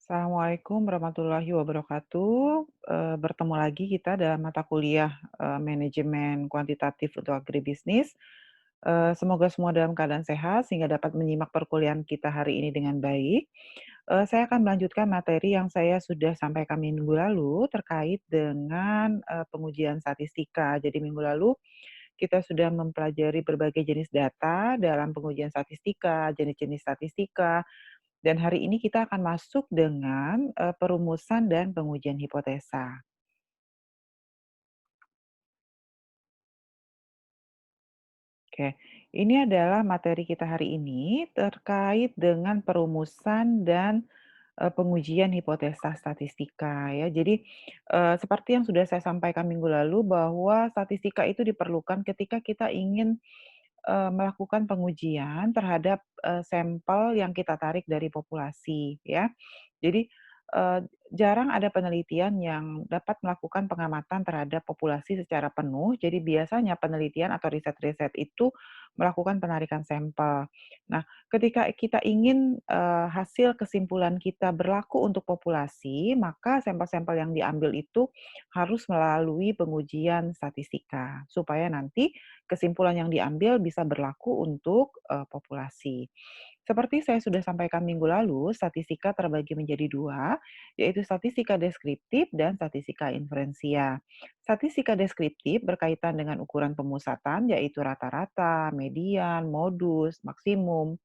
Assalamualaikum warahmatullahi wabarakatuh. Bertemu lagi kita dalam mata kuliah, manajemen kuantitatif untuk agribisnis. Semoga semua dalam keadaan sehat sehingga dapat menyimak perkuliahan kita hari ini dengan baik. Saya akan melanjutkan materi yang saya sudah sampaikan minggu lalu terkait dengan, pengujian statistika. Jadi minggu lalu kita sudah mempelajari berbagai jenis data dalam pengujian statistika, jenis-jenis statistika, dan hari ini kita akan masuk dengan, perumusan dan pengujian hipotesa. Oke, ini adalah materi kita hari ini terkait dengan perumusan dan, pengujian hipotesa statistika ya. Jadi, seperti yang sudah saya sampaikan minggu lalu bahwa statistika itu diperlukan ketika kita ingin, melakukan pengujian terhadap, sampel yang kita tarik dari populasi ya. Jadi, eee, jarang ada penelitian yang dapat melakukan pengamatan terhadap populasi secara penuh. Jadi biasanya penelitian atau riset-riset itu melakukan penarikan sampel. Nah, ketika kita ingin, hasil kesimpulan kita berlaku untuk populasi, maka sampel-sampel yang diambil itu harus melalui pengujian statistika, supaya nanti kesimpulan yang diambil bisa berlaku untuk, populasi. Seperti saya sudah sampaikan minggu lalu, statistika terbagi menjadi dua, yaitu statistika deskriptif dan statistika inferensia. Statistika deskriptif berkaitan dengan ukuran pemusatan, yaitu rata-rata, median, modus, maksimum,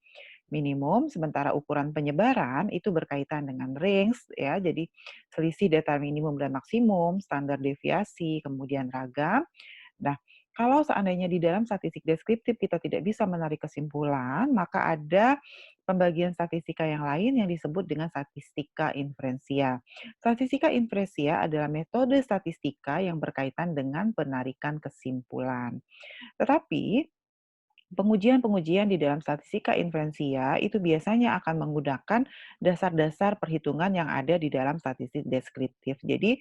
minimum, sementara ukuran penyebaran itu berkaitan dengan range, ya, jadi selisih data minimum dan maksimum, standar deviasi, kemudian ragam. Nah, kalau seandainya di dalam statistik deskriptif kita tidak bisa menarik kesimpulan, maka ada pembagian statistika yang lain yang disebut dengan statistika inferensia. Statistika inferensia adalah metode statistika yang berkaitan dengan penarikan kesimpulan. Tetapi pengujian-pengujian di dalam statistika inferensia itu biasanya akan menggunakan dasar-dasar perhitungan yang ada di dalam statistik deskriptif. Jadi,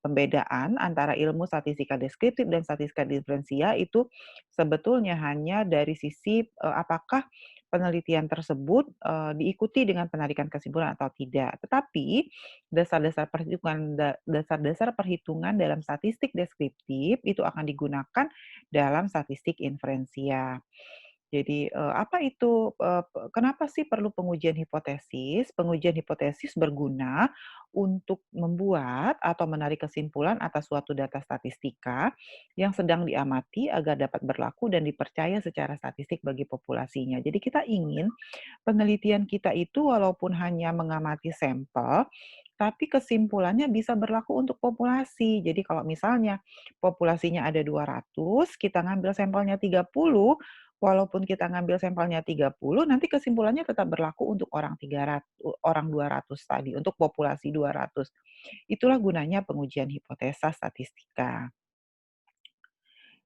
pembedaan antara ilmu statistika deskriptif dan statistika inferensia itu sebetulnya hanya dari sisi, apakah penelitian tersebut, diikuti dengan penarikan kesimpulan atau tidak. Tetapi dasar-dasar perhitungan dalam statistik deskriptif itu akan digunakan dalam statistik inferensia. Jadi, apa itu, kenapa sih perlu pengujian hipotesis? Pengujian hipotesis berguna untuk membuat atau menarik kesimpulan atas suatu data statistika yang sedang diamati agar dapat berlaku dan dipercaya secara statistik bagi populasinya. Jadi kita ingin penelitian kita itu walaupun hanya mengamati sampel, tapi kesimpulannya bisa berlaku untuk populasi. Jadi kalau misalnya populasinya ada 200, kita ngambil sampelnya 30, walaupun kita ngambil sampelnya 30, nanti kesimpulannya tetap berlaku untuk orang 200 tadi, untuk populasi 200. Itulah gunanya pengujian hipotesa statistika.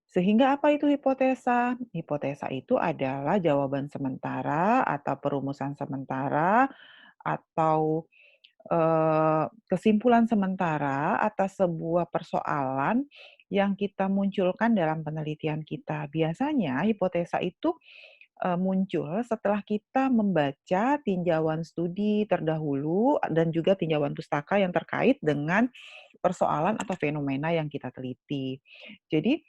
Sehingga apa itu hipotesa? Hipotesa itu adalah jawaban sementara atau perumusan sementara atau, kesimpulan sementara atas sebuah persoalan yang kita munculkan dalam penelitian kita. Biasanya hipotesa itu, muncul setelah kita membaca tinjauan studi terdahulu dan juga tinjauan pustaka yang terkait dengan persoalan atau fenomena yang kita teliti. Jadi,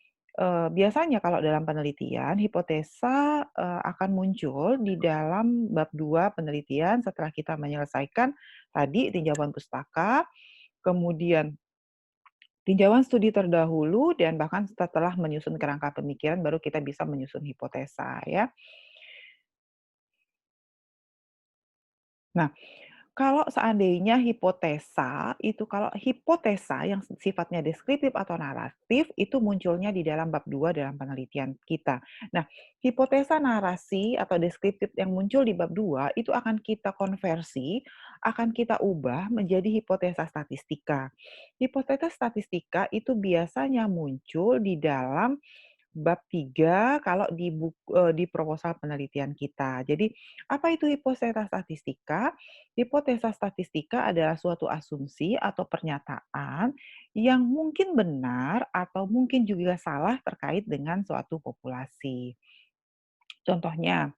biasanya kalau dalam penelitian hipotesa, akan muncul di dalam bab 2 penelitian setelah kita menyelesaikan tadi tinjauan pustaka, kemudian tinjauan studi terdahulu, dan bahkan setelah menyusun kerangka pemikiran baru kita bisa menyusun hipotesa ya. Nah, kalau seandainya kalau hipotesa yang sifatnya deskriptif atau naratif, itu munculnya di dalam bab 2 dalam penelitian kita. Nah, hipotesa narasi atau deskriptif yang muncul di bab 2 itu akan kita konversi, akan kita ubah menjadi hipotesa statistika. Hipotesa statistika itu biasanya muncul di dalam bab 3 kalau di proposal penelitian kita. Jadi, apa itu hipotesa statistika? Hipotesa statistika adalah suatu asumsi atau pernyataan yang mungkin benar atau mungkin juga salah terkait dengan suatu populasi. Contohnya,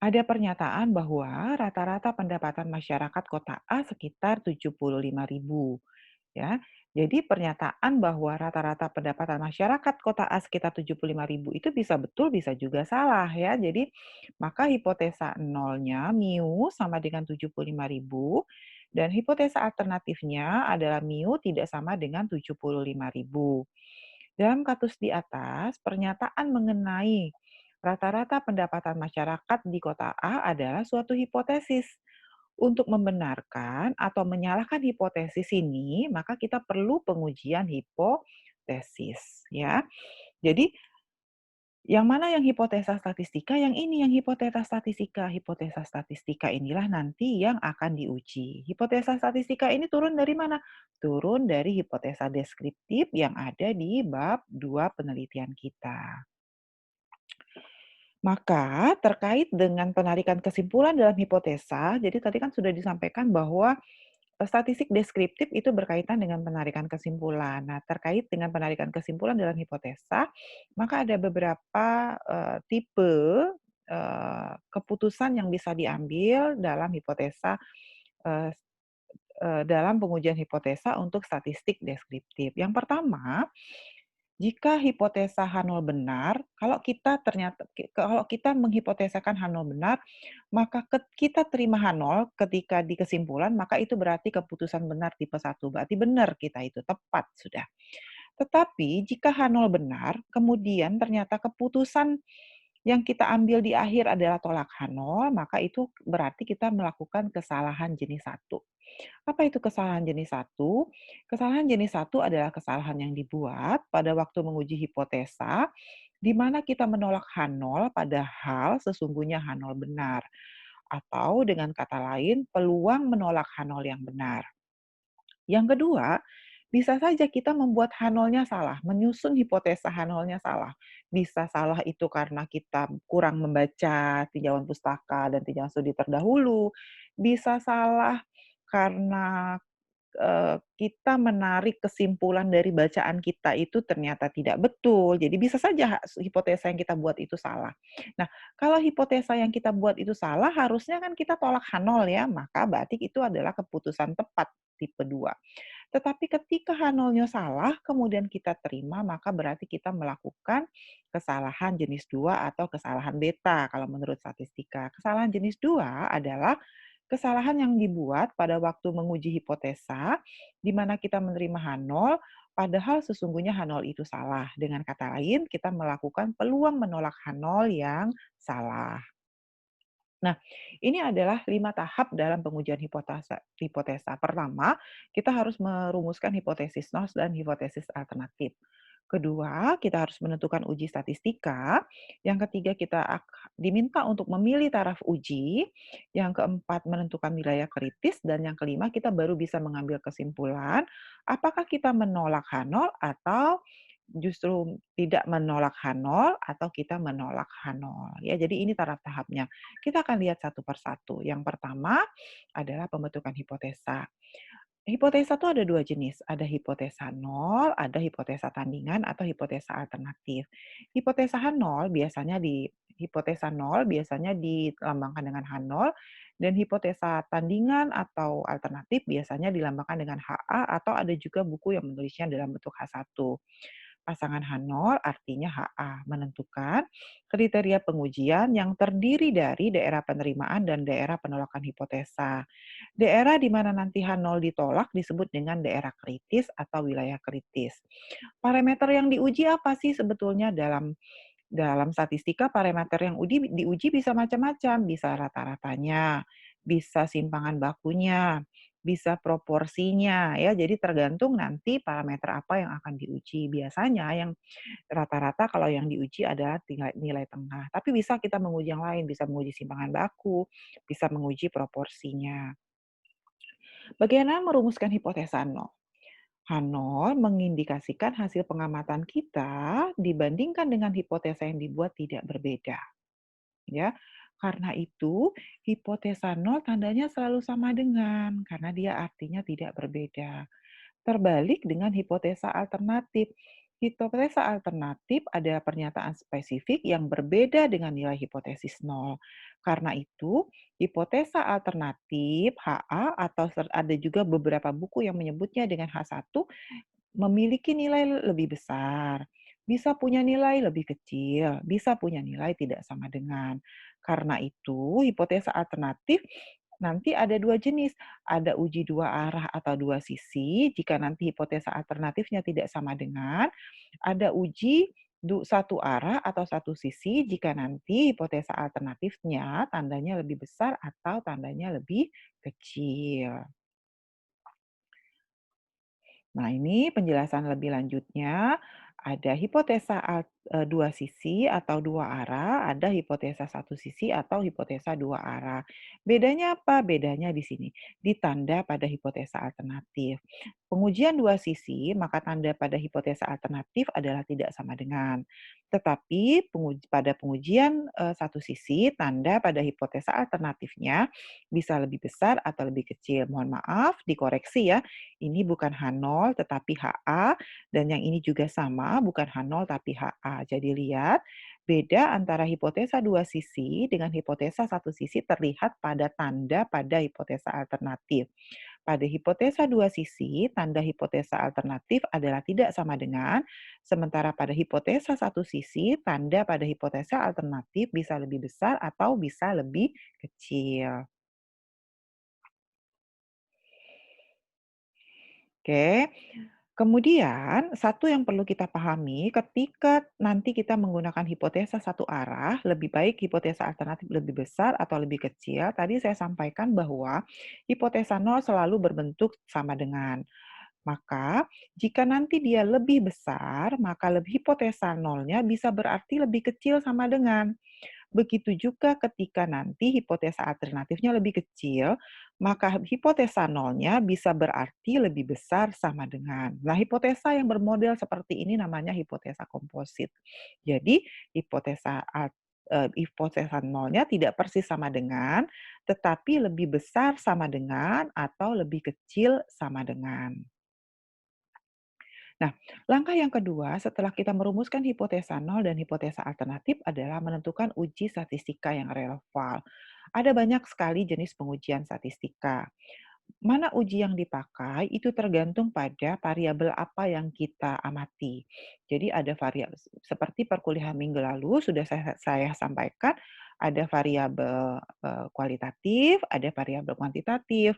Ada pernyataan bahwa rata-rata pendapatan masyarakat kota A sekitar 75.000. Ya. Jadi pernyataan bahwa rata-rata pendapatan masyarakat kota A sekitar 75.000 itu bisa betul, bisa juga salah ya. Jadi maka hipotesa nolnya mu sama dengan 75.000 dan hipotesa alternatifnya adalah mu tidak sama dengan 75.000. Dalam kasus di atas, pernyataan mengenai rata-rata pendapatan masyarakat di kota A adalah suatu hipotesis. Untuk membenarkan atau menyalahkan hipotesis ini, maka kita perlu pengujian hipotesis, ya. Jadi, yang mana yang hipotesa statistika, yang ini yang hipotesa statistika. Hipotesa statistika inilah nanti yang akan diuji. Hipotesa statistika ini turun dari mana? Turun dari hipotesa deskriptif yang ada di bab 2 penelitian kita. Maka terkait dengan penarikan kesimpulan dalam hipotesa, jadi tadi kan sudah disampaikan bahwa statistik deskriptif itu berkaitan dengan penarikan kesimpulan. Nah, terkait dengan penarikan kesimpulan dalam hipotesa, maka ada beberapa, tipe, keputusan yang bisa diambil dalam hipotesa, eee dalam pengujian hipotesa untuk statistik deskriptif. Yang pertama, jika hipotesa H0 benar, kalau kita menghipotesakan H0 benar, maka kita terima H0 ketika di kesimpulan, maka itu berarti keputusan benar tipe 1, berarti benar kita itu, tepat sudah. Tetapi jika H0 benar, kemudian ternyata keputusan yang kita ambil di akhir adalah tolak H0, maka itu berarti kita melakukan kesalahan jenis 1. Apa itu kesalahan jenis 1? Kesalahan jenis 1 adalah kesalahan yang dibuat pada waktu menguji hipotesa, di mana kita menolak H0 padahal sesungguhnya H0 benar. Atau dengan kata lain, peluang menolak H0 yang benar. Yang kedua, bisa saja kita membuat H0-nya salah, menyusun hipotesa H0-nya salah. Bisa salah itu karena kita kurang membaca tinjauan pustaka dan tinjauan studi terdahulu, bisa salah karena kita menarik kesimpulan dari bacaan kita itu ternyata tidak betul. Jadi bisa saja hipotesa yang kita buat itu salah. Nah, kalau hipotesa yang kita buat itu salah, harusnya kan kita tolak H0 ya, maka berarti itu adalah keputusan tepat tipe 2. Tetapi ketika H0-nya salah, kemudian kita terima, maka berarti kita melakukan kesalahan jenis 2 atau kesalahan beta kalau menurut statistika. Kesalahan jenis 2 adalah kesalahan yang dibuat pada waktu menguji hipotesa, di mana kita menerima H0, padahal sesungguhnya H0 itu salah. Dengan kata lain, kita melakukan peluang menolak H0 yang salah. Nah, ini adalah 5 tahap dalam pengujian hipotesa. Hipotesa. Pertama, kita harus merumuskan hipotesis NOS dan hipotesis alternatif. Kedua, kita harus menentukan uji statistika. Yang ketiga, kita diminta untuk memilih taraf uji. Yang keempat, menentukan wilayah kritis. Dan yang kelima, kita baru bisa mengambil kesimpulan apakah kita menolak H0 atau justru tidak menolak H0 atau kita menolak H0. Ya, jadi ini taraf tahapnya. Kita akan lihat satu persatu. Yang pertama adalah pembentukan hipotesa. Hipotesa itu ada 2 jenis, ada hipotesa nol, ada hipotesa tandingan atau hipotesa alternatif. Hipotesa nol biasanya dilambangkan dengan H0 dan hipotesa tandingan atau alternatif biasanya dilambangkan dengan HA atau ada juga buku yang menulisnya dalam bentuk H1. Pasangan H0 artinya HA, menentukan kriteria pengujian yang terdiri dari daerah penerimaan dan daerah penolakan hipotesa. Daerah di mana nanti H0 ditolak disebut dengan daerah kritis atau wilayah kritis. Parameter yang diuji apa sih sebetulnya dalam dalam statistika? Parameter yang diuji bisa macam-macam, bisa rata-ratanya, bisa simpangan bakunya, bisa proporsinya ya. Jadi tergantung nanti parameter apa yang akan diuji. Biasanya yang rata-rata kalau yang diuji adalah nilai nilai tengah. Tapi bisa kita menguji yang lain, bisa menguji simpangan baku, bisa menguji proporsinya. Bagaimana merumuskan hipotesa nol? H0 mengindikasikan hasil pengamatan kita dibandingkan dengan hipotesa yang dibuat tidak berbeda. Ya, karena itu hipotesa nol tandanya selalu sama dengan, karena dia artinya tidak berbeda. Terbalik dengan hipotesa alternatif. Hipotesa alternatif adalah pernyataan spesifik yang berbeda dengan nilai hipotesis nol. Karena itu, hipotesa alternatif HA atau ada juga beberapa buku yang menyebutnya dengan H1 memiliki nilai lebih besar, bisa punya nilai lebih kecil, bisa punya nilai tidak sama dengan. Karena itu, hipotesa alternatif nanti ada dua jenis, ada uji dua arah atau dua sisi. Jika nanti hipotesa alternatifnya tidak sama dengan, ada uji satu arah atau satu sisi jika nanti hipotesa alternatifnya tandanya lebih besar atau tandanya lebih kecil. Nah, ini penjelasan lebih lanjutnya, ada hipotesa dua sisi atau dua arah, ada hipotesa satu sisi atau hipotesa dua arah. Bedanya apa? Bedanya di sini, di tanda pada hipotesa alternatif. Pengujian dua sisi, maka tanda pada hipotesa alternatif adalah tidak sama dengan. Tetapi pada pengujian satu sisi, tanda pada hipotesa alternatifnya bisa lebih besar atau lebih kecil. Mohon maaf, dikoreksi ya. Ini bukan H0 tetapi HA, dan yang ini juga sama, bukan H0 tapi HA. Jadi lihat, beda antara hipotesa dua sisi dengan hipotesa satu sisi terlihat pada tanda pada hipotesa alternatif. Pada hipotesa dua sisi, tanda hipotesa alternatif adalah tidak sama dengan, sementara pada hipotesa satu sisi, tanda pada hipotesa alternatif bisa lebih besar atau bisa lebih kecil. Oke. Kemudian, satu yang perlu kita pahami ketika nanti kita menggunakan hipotesa satu arah, lebih baik hipotesa alternatif lebih besar atau lebih kecil. Tadi saya sampaikan bahwa hipotesa nol selalu berbentuk sama dengan. Maka, jika nanti dia lebih besar, maka hipotesa nolnya bisa berarti lebih kecil sama dengan. Begitu juga ketika nanti hipotesa alternatifnya lebih kecil, maka hipotesa nolnya bisa berarti lebih besar sama dengan. Nah, hipotesa yang bermodel seperti ini namanya hipotesa komposit. Jadi, hipotesa nolnya tidak persis sama dengan, tetapi lebih besar sama dengan atau lebih kecil sama dengan. Nah, langkah yang kedua setelah kita merumuskan hipotesa nol dan hipotesa alternatif adalah menentukan uji statistika yang relevan. Ada banyak sekali jenis pengujian statistika. Mana uji yang dipakai itu tergantung pada variabel apa yang kita amati. Jadi ada variabel seperti perkuliahan minggu lalu sudah saya sampaikan, ada variabel kualitatif, ada variabel kuantitatif.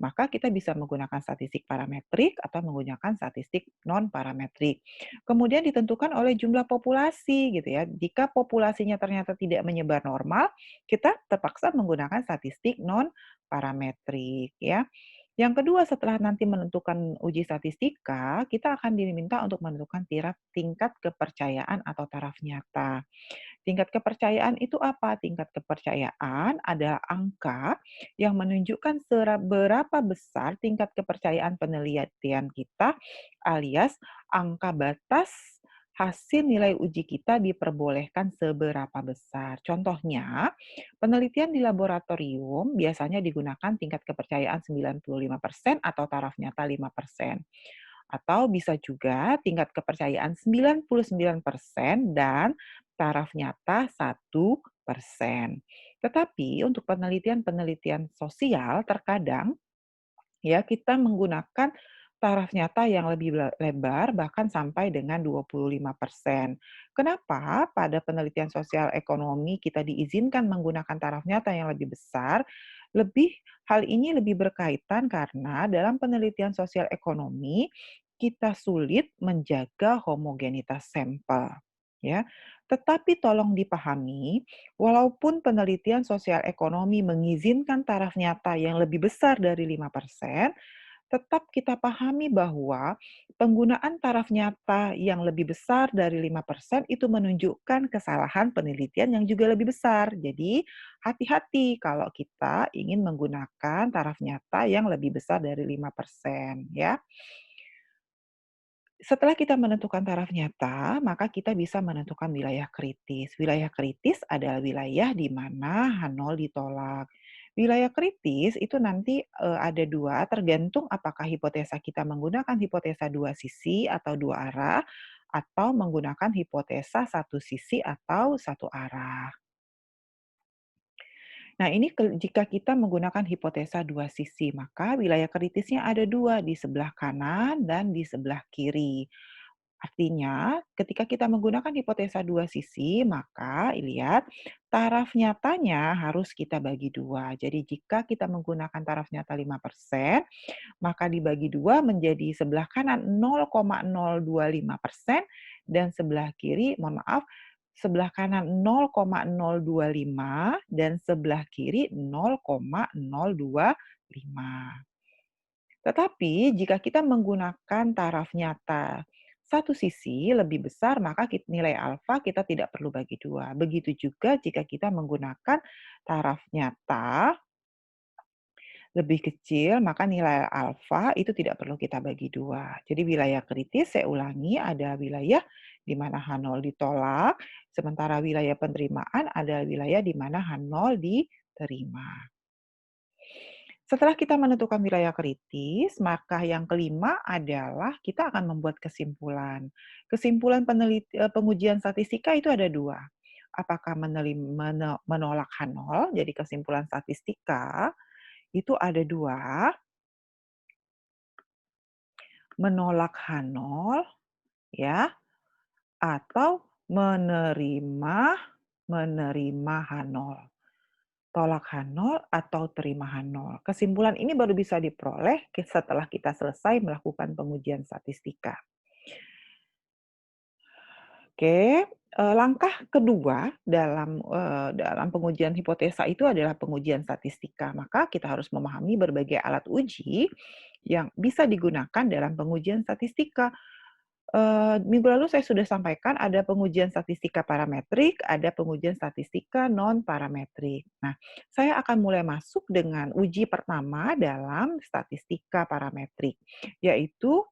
Maka kita bisa menggunakan statistik parametrik atau menggunakan statistik non parametrik. Kemudian ditentukan oleh jumlah populasi gitu ya. Jika populasinya ternyata tidak menyebar normal, kita terpaksa menggunakan statistik non parametrik ya. Yang kedua, setelah nanti menentukan uji statistika, kita akan diminta untuk menentukan tingkat kepercayaan atau taraf nyata. Tingkat kepercayaan itu apa? Tingkat kepercayaan adalah angka yang menunjukkan berapa besar tingkat kepercayaan penelitian kita, alias angka batas hasil nilai uji kita diperbolehkan seberapa besar. Contohnya, penelitian di laboratorium biasanya digunakan tingkat kepercayaan 95% atau taraf nyata 5%. Atau bisa juga tingkat kepercayaan 99% dan taraf nyata 1%. Tetapi untuk penelitian-penelitian sosial terkadang ya kita menggunakan taraf nyata yang lebih lebar bahkan sampai dengan 25%. Kenapa pada penelitian sosial ekonomi kita diizinkan menggunakan taraf nyata yang lebih besar? Hal ini lebih berkaitan karena dalam penelitian sosial ekonomi kita sulit menjaga homogenitas sampel. Ya, tetapi tolong dipahami, walaupun penelitian sosial ekonomi mengizinkan taraf nyata yang lebih besar dari 5%, tetap kita pahami bahwa penggunaan taraf nyata yang lebih besar dari 5% itu menunjukkan kesalahan penelitian yang juga lebih besar. Jadi, hati-hati kalau kita ingin menggunakan taraf nyata yang lebih besar dari 5% ya. Setelah kita menentukan taraf nyata, maka kita bisa menentukan wilayah kritis. Wilayah kritis adalah wilayah di mana H0 ditolak. Wilayah kritis itu nanti ada dua, tergantung apakah hipotesa kita menggunakan hipotesa dua sisi atau dua arah, atau menggunakan hipotesa satu sisi atau satu arah. Nah, ini jika kita menggunakan hipotesa dua sisi, maka wilayah kritisnya ada dua, di sebelah kanan dan di sebelah kiri. Artinya, ketika kita menggunakan hipotesa dua sisi, maka lihat taraf nyatanya harus kita bagi dua. Jadi, jika kita menggunakan taraf nyata 5%, maka dibagi dua menjadi sebelah kanan 0,025% dan sebelah kiri, mohon maaf, sebelah kanan 0,025 dan sebelah kiri 0,025. Tetapi jika kita menggunakan taraf nyata satu sisi lebih besar, maka nilai alfa kita tidak perlu bagi dua. Begitu juga jika kita menggunakan taraf nyata lebih kecil, maka nilai alfa itu tidak perlu kita bagi dua. Jadi wilayah kritis, saya ulangi, ada wilayah di mana H0 ditolak, sementara wilayah penerimaan ada wilayah di mana H0 diterima. Setelah kita menentukan wilayah kritis, maka yang kelima adalah kita akan membuat kesimpulan. Kesimpulan pengujian statistika itu ada dua. Apakah menolak H0, jadi kesimpulan statistika, itu ada dua, menolak H0, ya, atau menerima H0. Tolak H0 atau terima H0. Kesimpulan ini baru bisa diperoleh setelah kita selesai melakukan pengujian statistika. Oke, langkah kedua dalam pengujian hipotesa itu adalah pengujian statistika. Maka kita harus memahami berbagai alat uji yang bisa digunakan dalam pengujian statistika. Minggu lalu saya sudah sampaikan ada pengujian statistika parametrik, ada pengujian statistika non-parametrik. Nah, saya akan mulai masuk dengan uji pertama dalam statistika parametrik, yaitu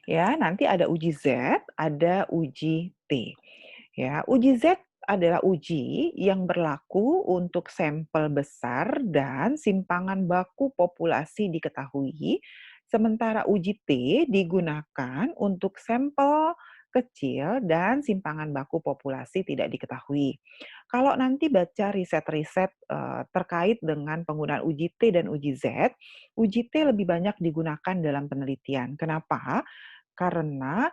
ya nanti ada uji Z, ada uji T. Ya, uji Z adalah uji yang berlaku untuk sampel besar dan simpangan baku populasi diketahui, sementara uji T digunakan untuk sampel kecil dan simpangan baku populasi tidak diketahui. Kalau nanti baca riset-riset terkait dengan penggunaan uji T dan uji T lebih banyak digunakan dalam penelitian. Kenapa? Karena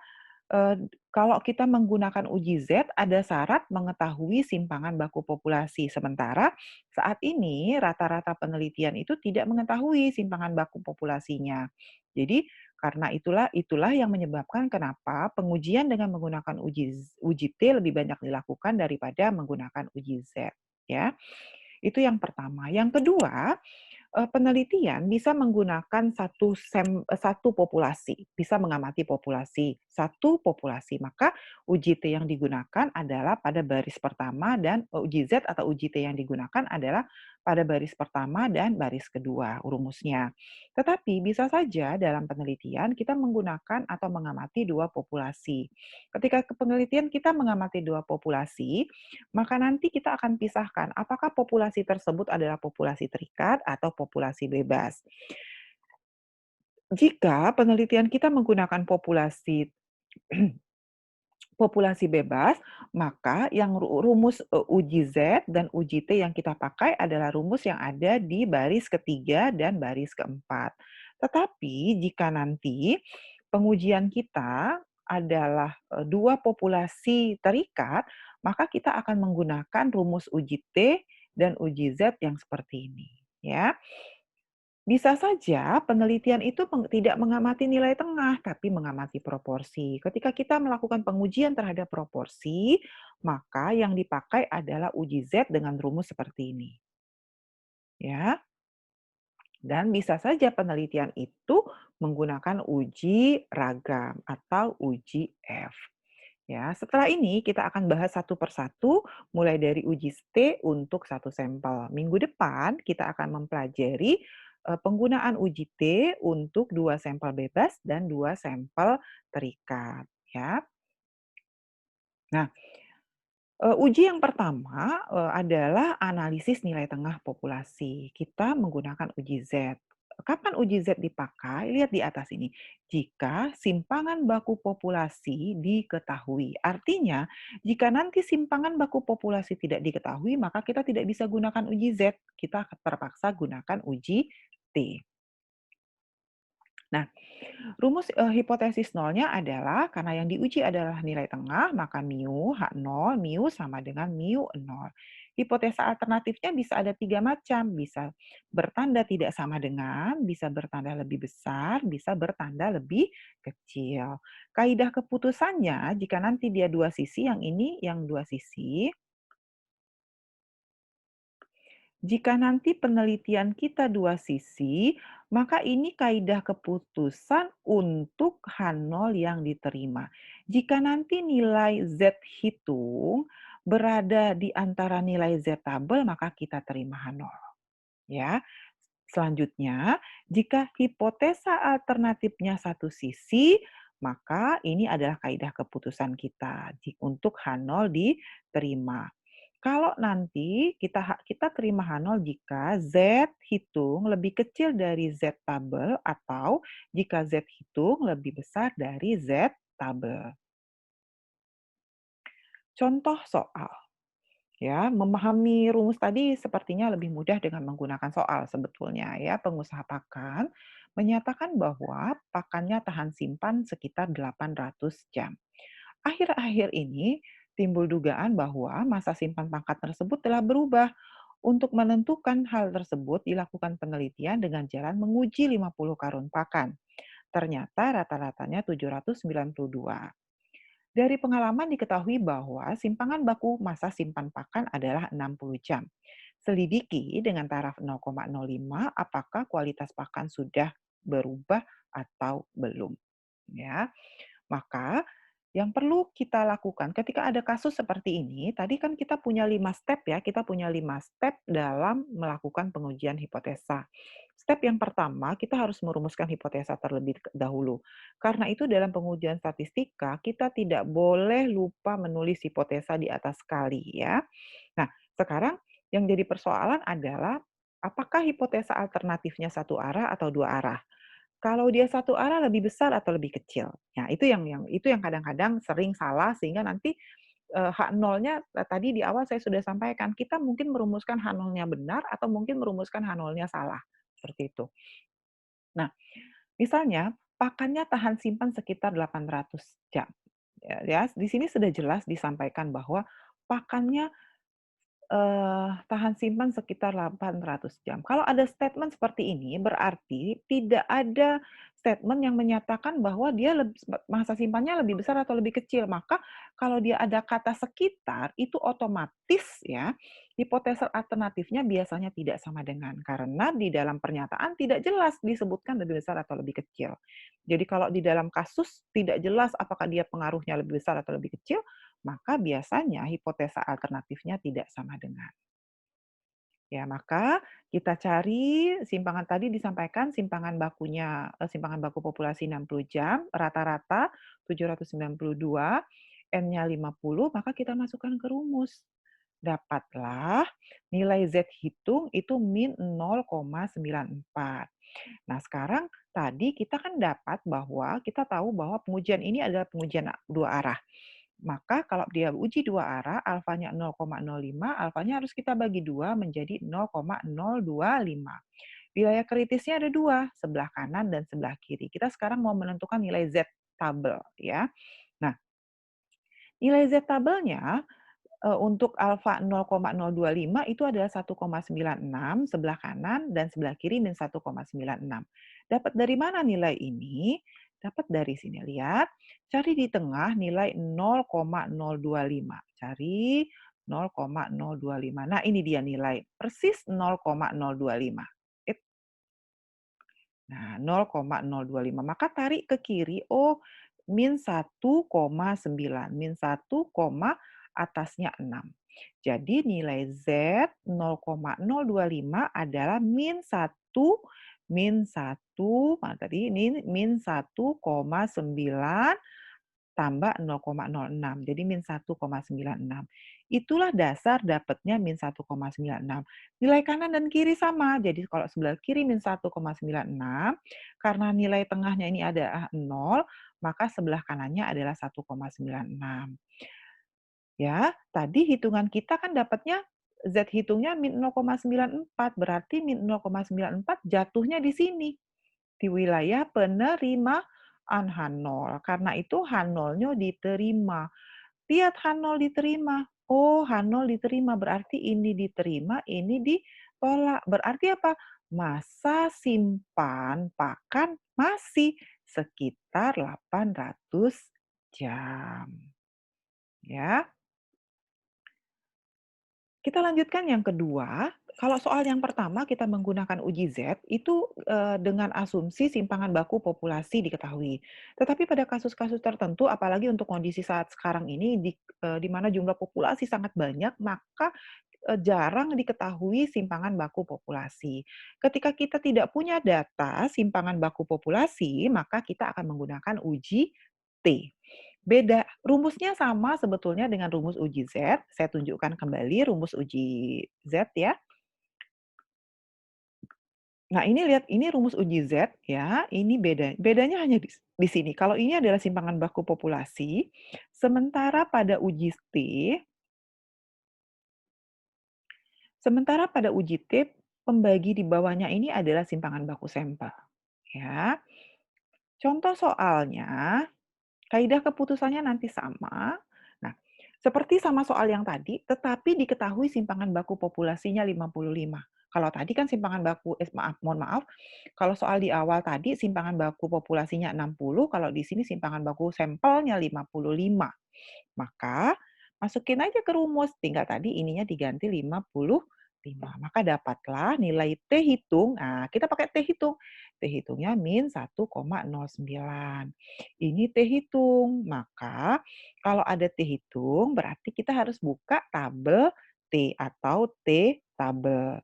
kalau kita menggunakan uji Z, ada syarat mengetahui simpangan baku populasi. Sementara saat ini rata-rata penelitian itu tidak mengetahui simpangan baku populasinya. Jadi karena itulah yang menyebabkan kenapa pengujian dengan menggunakan uji T lebih banyak dilakukan daripada menggunakan uji Z, ya. Itu yang pertama. Yang kedua, penelitian bisa menggunakan satu populasi, bisa mengamati satu populasi. Maka uji T yang digunakan adalah pada baris pertama dan uji Z atau uji T yang digunakan adalah pada baris pertama dan baris kedua rumusnya. Tetapi bisa saja dalam penelitian kita menggunakan atau mengamati dua populasi. Ketika penelitian kita mengamati dua populasi, maka nanti kita akan pisahkan apakah populasi tersebut adalah populasi terikat atau populasi bebas. Jika penelitian kita menggunakan populasi populasi bebas, maka yang rumus uji Z dan uji T yang kita pakai adalah rumus yang ada di baris ketiga dan baris keempat. Tetapi jika nanti pengujian kita adalah dua populasi terikat, maka kita akan menggunakan rumus uji T dan uji Z yang seperti ini, ya. Bisa saja penelitian itu tidak mengamati nilai tengah, tapi mengamati proporsi. Ketika kita melakukan pengujian terhadap proporsi, maka yang dipakai adalah uji Z dengan rumus seperti ini. Ya, dan bisa saja penelitian itu menggunakan uji ragam atau uji F. Ya, setelah ini kita akan bahas satu persatu mulai dari uji T untuk satu sampel. Minggu depan kita akan mempelajari penggunaan uji T untuk dua sampel bebas dan dua sampel terikat, ya. Nah, uji yang pertama adalah analisis nilai tengah populasi. Kita menggunakan uji Z. Kapan uji Z dipakai? Lihat di atas ini. Jika simpangan baku populasi diketahui. Artinya, jika nanti simpangan baku populasi tidak diketahui, maka kita tidak bisa gunakan uji Z. Kita terpaksa gunakan uji T. Nah, rumus hipotesis nolnya adalah karena yang diuji adalah nilai tengah, maka mu H0, mu sama dengan mu 0. Hipotesa alternatifnya bisa ada 3 macam, bisa bertanda tidak sama dengan, bisa bertanda lebih besar, bisa bertanda lebih kecil. Kaidah keputusannya, jika nanti dia dua sisi, yang ini yang dua sisi, jika nanti penelitian kita dua sisi, maka ini kaidah keputusan untuk H0 yang diterima. Jika nanti nilai Z hitung berada di antara nilai Z tabel, maka kita terima H0. Ya. Selanjutnya, jika hipotesa alternatifnya satu sisi, maka ini adalah kaidah keputusan kita untuk H0 diterima. Kalau nanti kita terima H0 jika Z hitung lebih kecil dari Z tabel atau jika Z hitung lebih besar dari Z tabel. Contoh soal. Ya, memahami rumus tadi sepertinya lebih mudah dengan menggunakan soal sebetulnya ya. Pengusaha pakan menyatakan bahwa pakannya tahan simpan sekitar 800 jam. Akhir-akhir ini timbul dugaan bahwa masa simpan pakan tersebut telah berubah. Untuk menentukan hal tersebut dilakukan penelitian dengan jalan menguji 50 karung pakan. Ternyata rata-ratanya 792. Dari pengalaman diketahui bahwa simpangan baku masa simpan pakan adalah 60 jam. Selidiki dengan taraf 0,05 apakah kualitas pakan sudah berubah atau belum. Ya, maka yang perlu kita lakukan ketika ada kasus seperti ini, tadi kan kita punya 5 step ya, kita punya 5 step dalam melakukan pengujian hipotesa. Step yang pertama, kita harus merumuskan hipotesa terlebih dahulu. Karena itu dalam pengujian statistika, kita tidak boleh lupa menulis hipotesa di atas kali ya. Nah, sekarang yang jadi persoalan adalah apakah hipotesa alternatifnya satu arah atau dua arah? Kalau dia satu arah lebih besar atau lebih kecil? Nah, itu yang kadang-kadang sering salah sehingga nanti, H0-nya tadi di awal saya sudah sampaikan, kita mungkin merumuskan H0-nya benar atau mungkin merumuskan H0-nya salah, seperti itu. Nah, misalnya pakannya tahan simpan sekitar 800 jam, ya, di sini sudah jelas disampaikan bahwa pakannya tahan simpan sekitar 800 jam. Kalau ada statement seperti ini, berarti tidak ada statement yang menyatakan bahwa dia masa simpannya lebih besar atau lebih kecil. Maka kalau dia ada kata sekitar, itu otomatis ya, hipotesa alternatifnya biasanya tidak sama dengan. Karena di dalam pernyataan tidak jelas disebutkan lebih besar atau lebih kecil. Jadi kalau di dalam kasus tidak jelas apakah dia pengaruhnya lebih besar atau lebih kecil, maka biasanya hipotesa alternatifnya tidak sama dengan. Ya, maka kita cari simpangan tadi disampaikan simpangan bakunya, simpangan baku populasi 60 jam, rata-rata 792, N-nya 50, maka kita masukkan ke rumus. Dapatlah nilai Z hitung itu min 0,94. Nah, sekarang tadi kita kan dapat bahwa kita tahu bahwa pengujian ini adalah pengujian dua arah. Maka kalau dia uji dua arah, alfanya 0,05, alfanya harus kita bagi 2 menjadi 0,025. Wilayah kritisnya ada dua, sebelah kanan dan sebelah kiri. Kita sekarang mau menentukan nilai Z tabel ya. Nah, nilai Z tabelnya untuk alfa 0,025 itu adalah 1,96 sebelah kanan dan sebelah kiri min 1,96. Dapat dari mana nilai ini? Dapat dari sini, lihat. Cari di tengah nilai 0,025. Cari 0,025. Nah, ini dia nilai. Persis 0,025. Nah, 0,025. Maka tarik ke kiri, oh min 1,9. Min 1, atasnya 6. Jadi nilai Z 0,025 adalah min 1, min 1, mana tadi? Ini min 1,9 tambah 0,06. Jadi min 1,96. itulah dasar dapatnya -1,96. Nilai kanan dan kiri sama, jadi kalau sebelah kiri -1,96, karena nilai tengahnya ini ada 0, maka sebelah kanannya adalah 1,96. Ya, tadi hitungan kita kan dapatnya Z hitungnya -0,94, berarti -0,94 jatuhnya di sini, di wilayah penerimaan H0. Karena itu H0-nya diterima. Lihat H0 diterima. Oh, H0 diterima, berarti ini diterima, ini ditolak. Berarti apa? Masa simpan pakan masih sekitar 800 jam. Ya. Kita lanjutkan yang kedua. Kalau soal yang pertama kita menggunakan uji Z itu, dengan asumsi simpangan baku populasi diketahui. Tetapi pada kasus-kasus tertentu, apalagi untuk kondisi saat sekarang ini di mana jumlah populasi sangat banyak, maka, jarang diketahui simpangan baku populasi. Ketika kita tidak punya data simpangan baku populasi, maka kita akan menggunakan uji T. Beda, rumusnya sama sebetulnya dengan rumus uji Z. Saya tunjukkan kembali rumus uji Z ya. Nah, ini lihat, ini rumus uji Z ya, ini bedanya hanya di sini. Kalau ini adalah simpangan baku populasi, sementara pada uji T, pembagi di bawahnya ini adalah simpangan baku sampel, ya. Contoh soalnya, kaidah keputusannya nanti sama. Nah, seperti sama soal yang tadi, tetapi diketahui simpangan baku populasinya 55. Kalau tadi kan simpangan baku, mohon maaf, kalau soal di awal tadi simpangan baku populasinya 60, kalau di sini simpangan baku sampelnya 55. Maka masukin aja ke rumus, tinggal tadi ininya diganti 55. Maka dapatlah nilai T hitung, nah kita pakai T hitung. T hitungnya min 1,09. Ini T hitung, maka kalau ada T hitung berarti kita harus buka tabel T atau T tabel.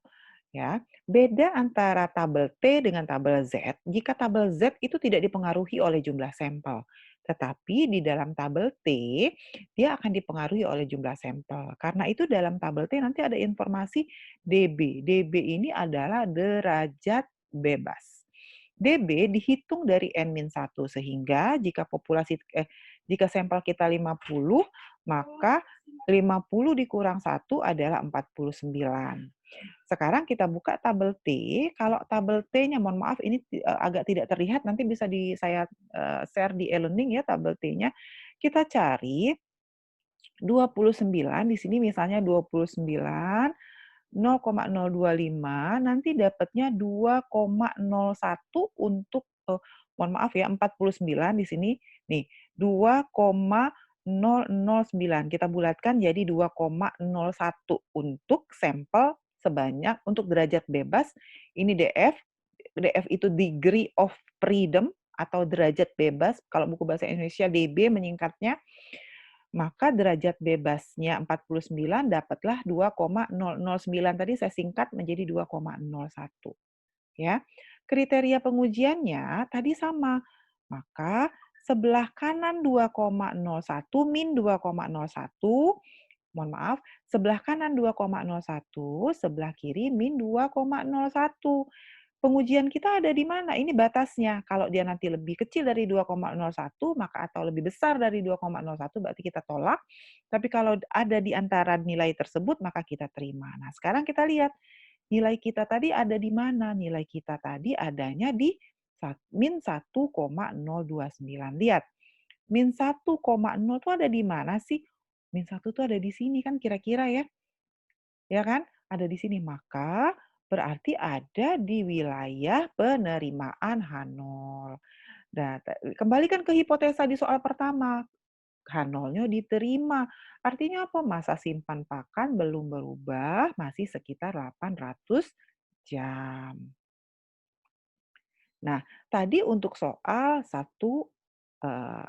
Ya, beda antara tabel T dengan tabel Z, jika tabel Z itu tidak dipengaruhi oleh jumlah sampel. Tetapi di dalam tabel T, dia akan dipengaruhi oleh jumlah sampel. Karena itu dalam tabel T nanti ada informasi DB. DB ini adalah derajat bebas. DB dihitung dari N-1, sehingga jika sampel kita 50, maka 50 dikurang 1 adalah 49. Sekarang kita buka tabel T, kalau tabel T-nya mohon maaf ini agak tidak terlihat, nanti bisa saya, share di e-learning ya tabel T-nya. Kita cari 29, di sini misalnya 29, 0,025, nanti dapatnya 2,01 untuk, mohon maaf ya, 49 di sini, nih, 2,009. Kita bulatkan jadi 2,01 untuk sampel sebanyak untuk derajat bebas, ini DF, DF itu degree of freedom atau derajat bebas, kalau buku bahasa Indonesia DB menyingkatnya, maka derajat bebasnya 49 dapatlah 2,009 tadi saya singkat menjadi 2,01 ya. Kriteria pengujiannya tadi sama. Maka sebelah kanan 2,01 min 2,01, mohon maaf, sebelah kanan 2,01, sebelah kiri min 2,01. Pengujian kita ada di mana? Ini batasnya. Kalau dia nanti lebih kecil dari 2,01, maka atau lebih besar dari 2,01 berarti kita tolak. Tapi kalau ada di antara nilai tersebut, maka kita terima. Nah, sekarang kita lihat nilai kita tadi ada di mana? Nilai kita tadi adanya di min 1,029. Lihat, min 1,0 itu ada di mana sih? Min 1 itu ada di sini kan kira-kira ya. Ya kan? Ada di sini. Maka berarti ada di wilayah penerimaan H0. Nah, kembalikan ke hipotesa di soal pertama. H0-nya diterima. Artinya apa? Masa simpan pakan belum berubah, masih sekitar 800 jam. Nah, tadi untuk soal satu, eee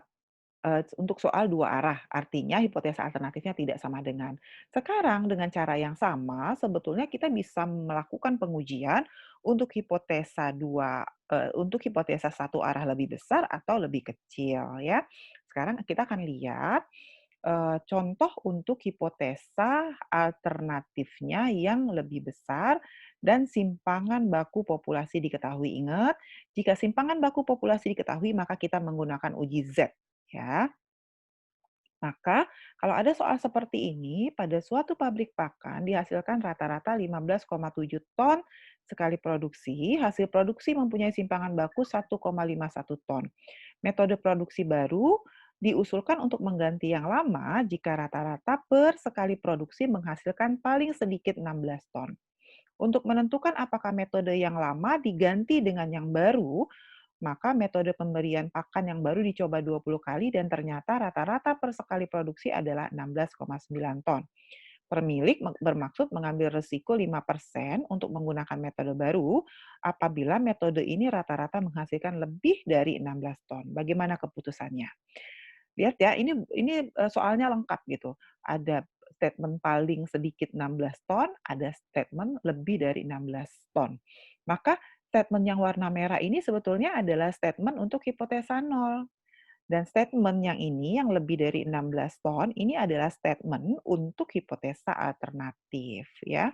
untuk soal dua arah, artinya hipotesa alternatifnya tidak sama dengan. Sekarang dengan cara yang sama, sebetulnya kita bisa melakukan pengujian untuk untuk hipotesa satu arah lebih besar atau lebih kecil ya. Sekarang kita akan lihat contoh untuk hipotesa alternatifnya yang lebih besar dan simpangan baku populasi diketahui. Ingat, jika simpangan baku populasi diketahui, maka kita menggunakan uji Z, ya. Maka, kalau ada soal seperti ini, pada suatu pabrik pakan dihasilkan rata-rata 15,7 ton sekali produksi, hasil produksi mempunyai simpangan baku 1,51 ton. Metode produksi baru diusulkan untuk mengganti yang lama jika rata-rata per sekali produksi menghasilkan paling sedikit 16 ton. Untuk menentukan apakah metode yang lama diganti dengan yang baru, maka metode pemberian pakan yang baru dicoba 20 kali dan ternyata rata-rata per sekali produksi adalah 16,9 ton. Pemilik bermaksud mengambil risiko 5% untuk menggunakan metode baru apabila metode ini rata-rata menghasilkan lebih dari 16 ton. Bagaimana keputusannya? Lihat ya, ini soalnya lengkap gitu. Ada statement paling sedikit 16 ton, ada statement lebih dari 16 ton. Maka statement yang warna merah ini sebetulnya adalah statement untuk hipotesa nol. Dan statement yang ini, yang lebih dari 16 ton, ini adalah statement untuk hipotesa alternatif, ya.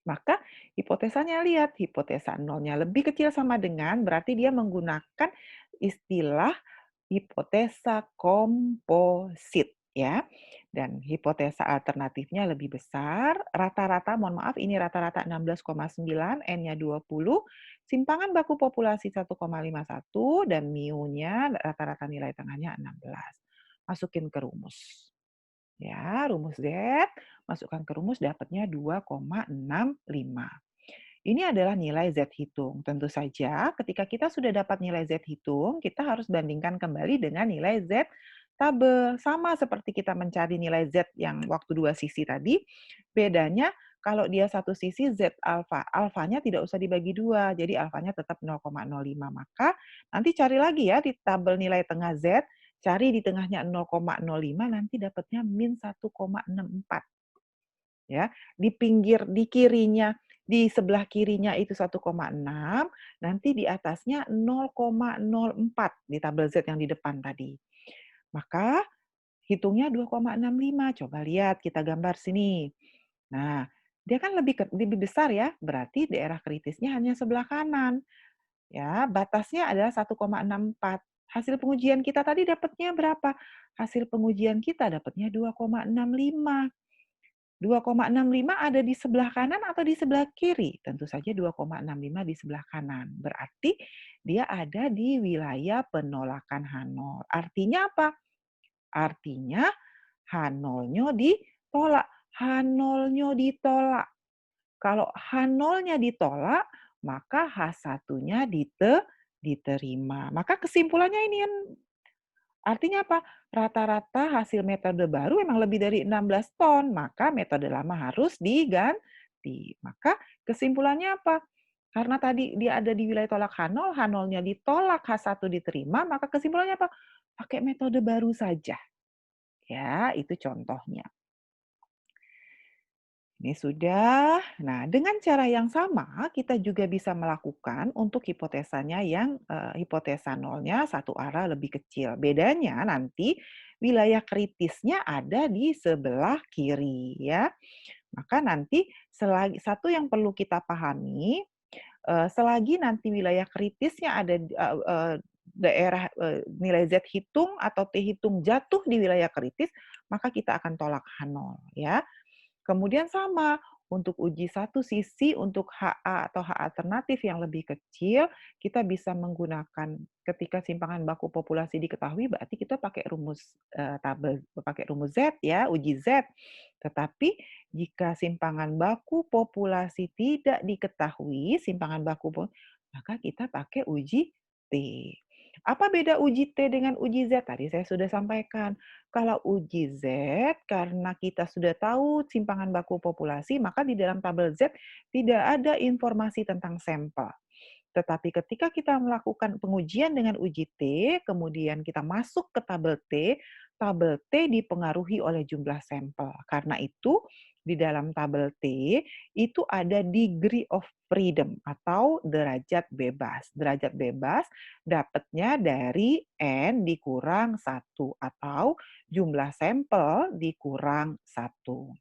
Maka hipotesanya lihat, hipotesa nolnya lebih kecil sama dengan, berarti dia menggunakan istilah hipotesa komposit, ya. Dan hipotesa alternatifnya lebih besar, rata-rata, mohon maaf, ini rata-rata 16,9, N-nya 20, simpangan baku populasi 1,51, dan mu-nya rata-rata nilai tengahnya 16. Masukin ke rumus. Ya, rumus Z, masukkan ke rumus dapatnya 2,65. Ini adalah nilai Z hitung. Tentu saja ketika kita sudah dapat nilai Z hitung, kita harus bandingkan kembali dengan nilai Z tabel. Sama seperti kita mencari nilai Z yang waktu dua sisi tadi, bedanya kalau dia satu sisi Z alfa, alfanya tidak usah dibagi dua, jadi alfanya tetap 0,05. Maka nanti cari lagi ya di tabel nilai tengah Z, cari di tengahnya 0,05, nanti dapatnya min 1,64. Ya, di pinggir, di kirinya, di sebelah kirinya itu 1,6, nanti di atasnya 0,04 di tabel Z yang di depan tadi. Maka hitungnya 2,65. Coba lihat, kita gambar sini. Nah, dia kan lebih besar ya, berarti daerah kritisnya hanya sebelah kanan. Ya, batasnya adalah 1,64. Hasil pengujian kita tadi dapatnya berapa? Hasil pengujian kita dapatnya 2,65. 2,65 ada di sebelah kanan atau di sebelah kiri? Tentu saja 2,65 di sebelah kanan. Berarti dia ada di wilayah penolakan H0. Artinya apa? Artinya H0-nya ditolak. H0-nya ditolak. Kalau H0-nya ditolak, maka H1-nya diterima. Maka kesimpulannya ini artinya apa? Rata-rata hasil metode baru memang lebih dari 16 ton, maka metode lama harus diganti. Maka kesimpulannya apa? Karena tadi dia ada di wilayah tolak H0, H0-nya ditolak, H1 diterima, maka kesimpulannya apa? Pakai metode baru saja. Ya, itu contohnya. Ini sudah. Nah, dengan cara yang sama, kita juga bisa melakukan untuk hipotesanya yang hipotesa nolnya satu arah lebih kecil. Bedanya nanti wilayah kritisnya ada di sebelah kiri, ya. Maka nanti satu yang perlu kita pahami, selagi nanti wilayah kritisnya ada daerah nilai Z hitung atau T hitung jatuh di wilayah kritis, maka kita akan tolak H0, ya. Kemudian sama, untuk uji satu sisi untuk HA atau H alternatif yang lebih kecil, kita bisa menggunakan ketika simpangan baku populasi diketahui, berarti kita pakai rumus tabel, pakai rumus Z ya, uji Z. Tetapi jika simpangan baku populasi tidak diketahui, simpangan baku maka kita pakai uji T. Apa beda uji T dengan uji Z? Tadi saya sudah sampaikan. Kalau uji Z, karena kita sudah tahu simpangan baku populasi, maka di dalam tabel Z tidak ada informasi tentang sampel. Tetapi ketika kita melakukan pengujian dengan uji T, kemudian kita masuk ke tabel T, tabel T dipengaruhi oleh jumlah sampel. Karena itu, di dalam tabel T itu ada degree of freedom atau derajat bebas. Derajat bebas dapatnya dari N dikurang satu atau jumlah sampel dikurang satu.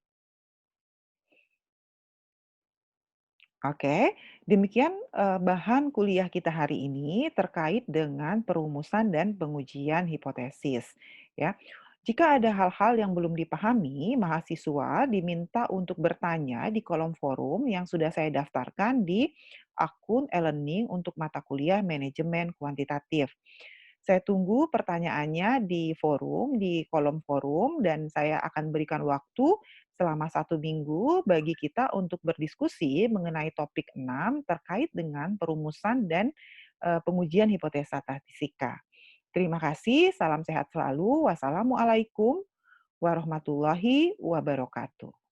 Oke, demikian bahan kuliah kita hari ini terkait dengan perumusan dan pengujian hipotesis, ya. Jika ada hal-hal yang belum dipahami, mahasiswa diminta untuk bertanya di kolom forum yang sudah saya daftarkan di akun e-learning untuk mata kuliah manajemen kuantitatif. Saya tunggu pertanyaannya di forum, di kolom forum, dan saya akan berikan waktu selama 1 minggu bagi kita untuk berdiskusi mengenai topik 6 terkait dengan perumusan dan pengujian hipotesa statistika. Terima kasih, salam sehat selalu. Wassalamualaikum warahmatullahi wabarakatuh.